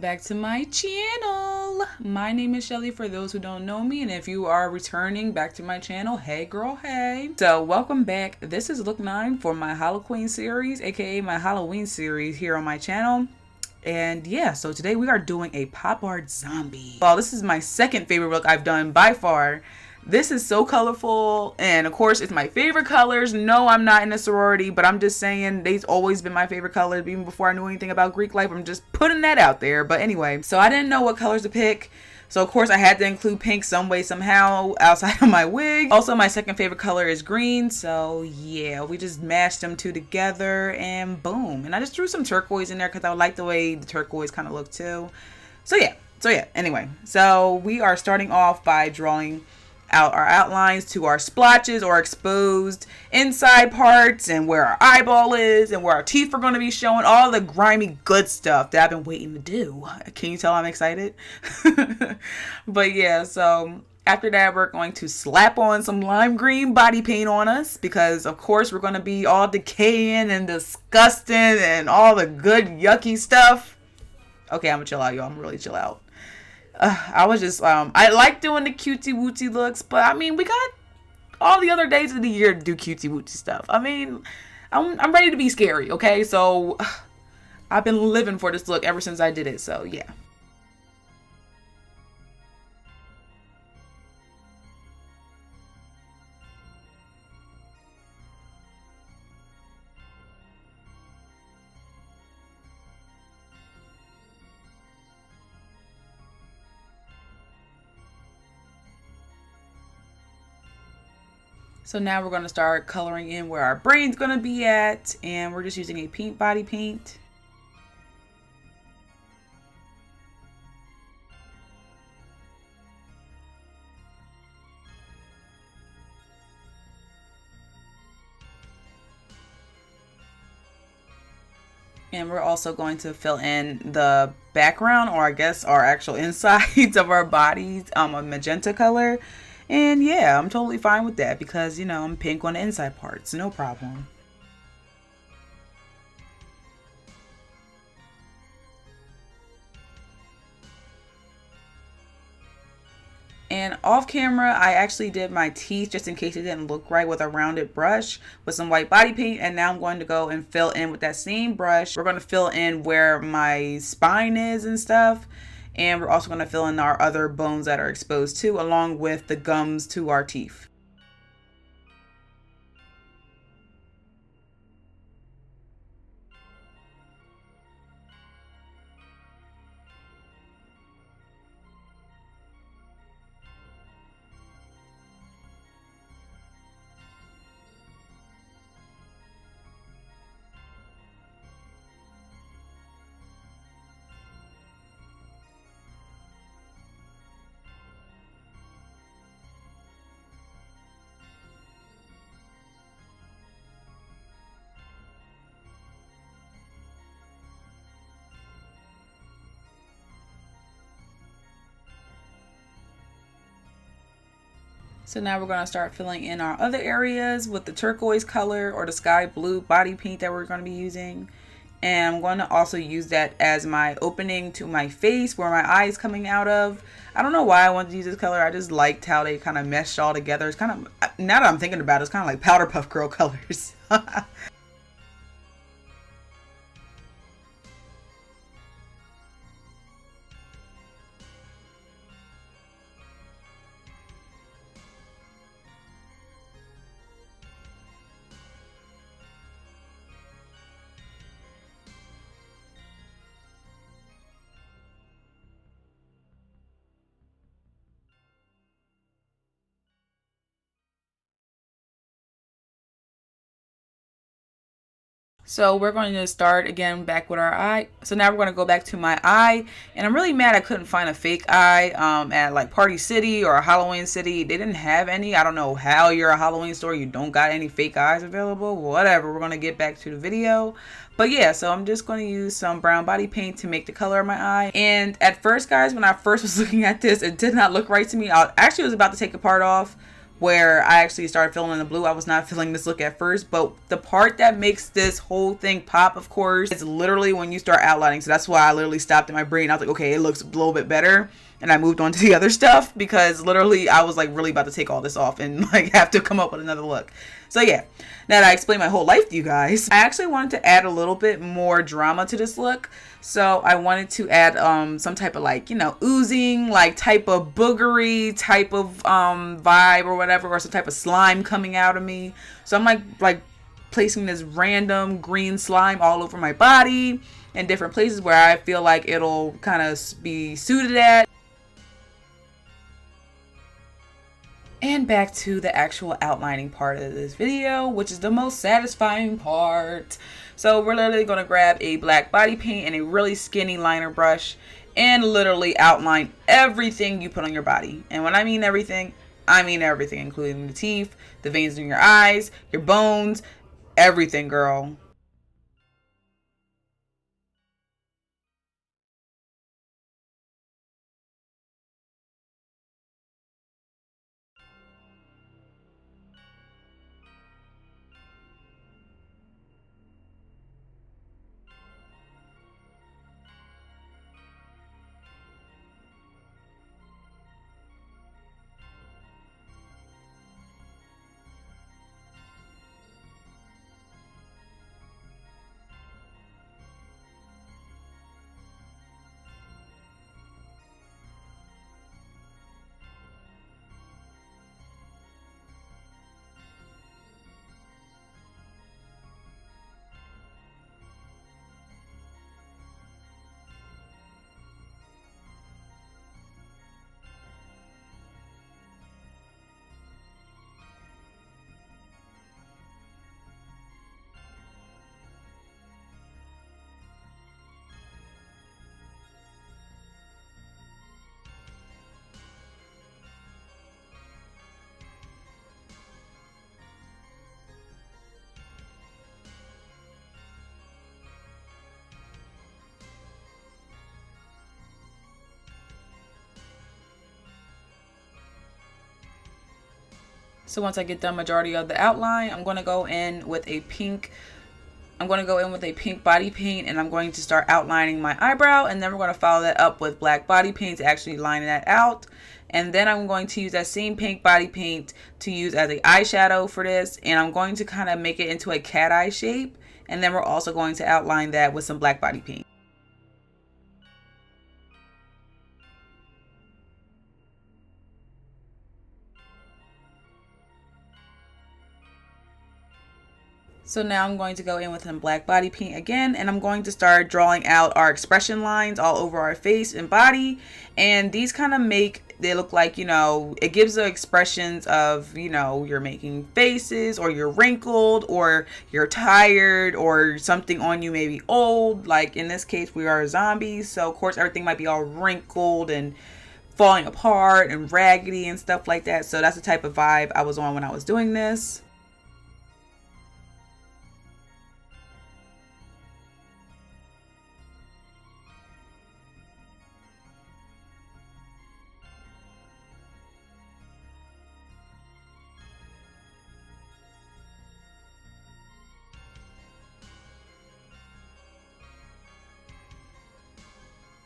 back to my channel. My name is Shelly for those who don't know me, and if you are returning back to my channel, hey girl, hey. So welcome back. This is look 9 for my Halloween series, aka my Halloween series here on my channel. And yeah, so today we are doing a pop art zombie. Well, this is my second favorite look I've done by far. This is so colorful, and of course it's my favorite colors. No, I'm not in a sorority, but I'm just saying they've always been my favorite colors even before I knew anything about Greek life. I'm just putting that out there. But anyway, so I didn't know what colors to pick, so of course I had to include pink some way somehow outside of my wig. Also, my second favorite color is green, so yeah, we just mashed them two together and boom. And I just threw some turquoise in there because I like the way the turquoise kind of looked too. So yeah, anyway, so we are starting off by drawing out our outlines to our splotches or exposed inside parts, and where our eyeball is, and where our teeth are going to be showing, all the grimy good stuff that I've been waiting to do. Can you tell I'm excited? But yeah, so after that we're going to slap on some lime green body paint on us, because of course we're going to be all decaying and disgusting and all the good yucky stuff. Okay, I'm gonna chill out, y'all. I'm really chill out. I was just, I like doing the cutesy wootsy looks, but I mean, we got all the other days of the year to do cutesy wootsy stuff. I mean, I'm ready to be scary, okay? So, I've been living for this look ever since I did it, so yeah. So now we're going to start coloring in where our brain's going to be at, and we're just using a pink body paint. And we're also going to fill in the background, or I guess our actual insides of our bodies, a magenta color. And yeah, I'm totally fine with that because, you know, I'm pink on the inside parts, no problem. And off camera, I actually did my teeth just in case it didn't look right with a rounded brush with some white body paint. And now I'm going to go and fill in with that same brush. We're going to fill in where my spine is and stuff. And we're also going to fill in our other bones that are exposed too, along with the gums to our teeth. So now we're going to start filling in our other areas with the turquoise color or the sky blue body paint that we're going to be using. And I'm going to also use that as my opening to my face where my eye is coming out of. I don't know why I wanted to use this color. I just liked how they kind of meshed all together. It's kind of, now that I'm thinking about it, it's kind of like Powder Puff Girl colors. So we're going to start again back with our eye. So now we're going to go back to my eye, and I'm really mad I couldn't find a fake eye at like Party City or Halloween City. They didn't have any. I don't know how you're a Halloween store, you don't got any fake eyes available. Whatever, we're going to get back to the video. But yeah, so I'm just going to use some brown body paint to make the color of my eye. And at first, guys, when I first was looking at this, it did not look right to me. I actually was about to take the part off, where I actually started filling in the blue. I was not feeling this look at first, but the part that makes this whole thing pop, of course, is literally when you start outlining. So that's why I literally stopped in my brain. I was like, okay, it looks a little bit better. And I moved on to the other stuff because literally I was like really about to take all this off and like have to come up with another look. So yeah, now that I explained my whole life to you guys, I actually wanted to add a little bit more drama to this look. So I wanted to add some type of like, you know, oozing, like type of boogery type of vibe or whatever, or some type of slime coming out of me. So I'm like placing this random green slime all over my body in different places where I feel like it'll kind of be suited at. And back to the actual outlining part of this video, which is the most satisfying part. So we're literally going to grab a black body paint and a really skinny liner brush and literally outline everything you put on your body. And when I mean everything, including the teeth, the veins in your eyes, your bones, everything, girl. So once I get done majority of the outline, I'm going to go in with a pink body paint, and I'm going to start outlining my eyebrow, and then we're going to follow that up with black body paint to actually line that out. And then I'm going to use that same pink body paint to use as an eyeshadow for this, and I'm going to kind of make it into a cat eye shape, and then we're also going to outline that with some black body paint. So now I'm going to go in with some black body paint again, and I'm going to start drawing out our expression lines all over our face and body. And these kind of they look like, you know, it gives the expressions of, you know, you're making faces, or you're wrinkled, or you're tired, or something on you may be old. Like in this case, we are zombies. So of course everything might be all wrinkled and falling apart and raggedy and stuff like that. So that's the type of vibe I was on when I was doing this.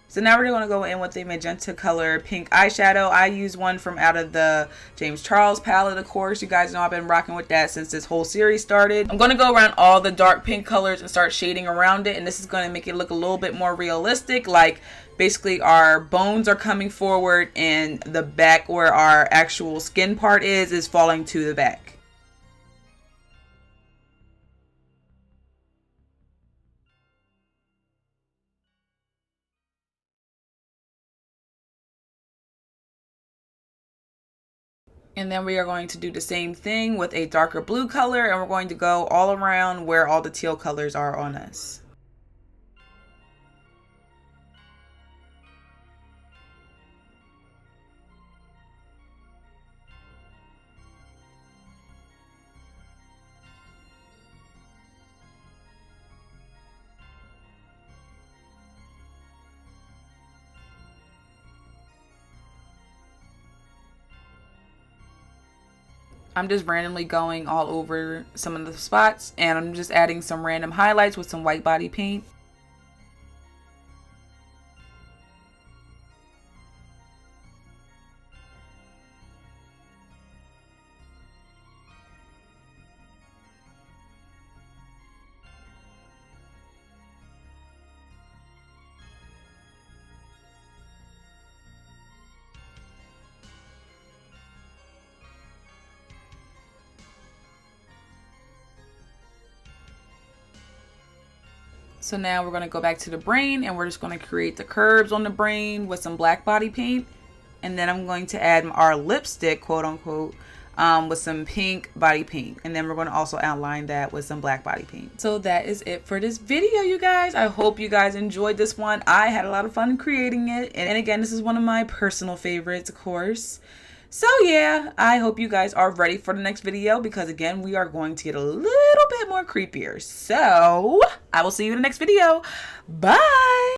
So now we're going to go in with a magenta color pink eyeshadow. I use one from out of the James Charles palette, of course. You guys know I've been rocking with that since this whole series started. I'm going to go around all the dark pink colors and start shading around it. And this is going to make it look a little bit more realistic. Like basically our bones are coming forward and the back where our actual skin part is falling to the back. And then we are going to do the same thing with a darker blue color, and we're going to go all around where all the teal colors are on us. I'm just randomly going all over some of the spots, and I'm just adding some random highlights with some white body paint. So now we're going to go back to the brain, and we're just going to create the curves on the brain with some black body paint. And then I'm going to add our lipstick, quote unquote, with some pink body paint. And then we're going to also outline that with some black body paint. So that is it for this video, you guys. I hope you guys enjoyed this one. I had a lot of fun creating it. And again, this is one of my personal favorites, of course. So yeah, I hope you guys are ready for the next video, because again, we are going to get a little bit more creepier. So I will see you in the next video. Bye.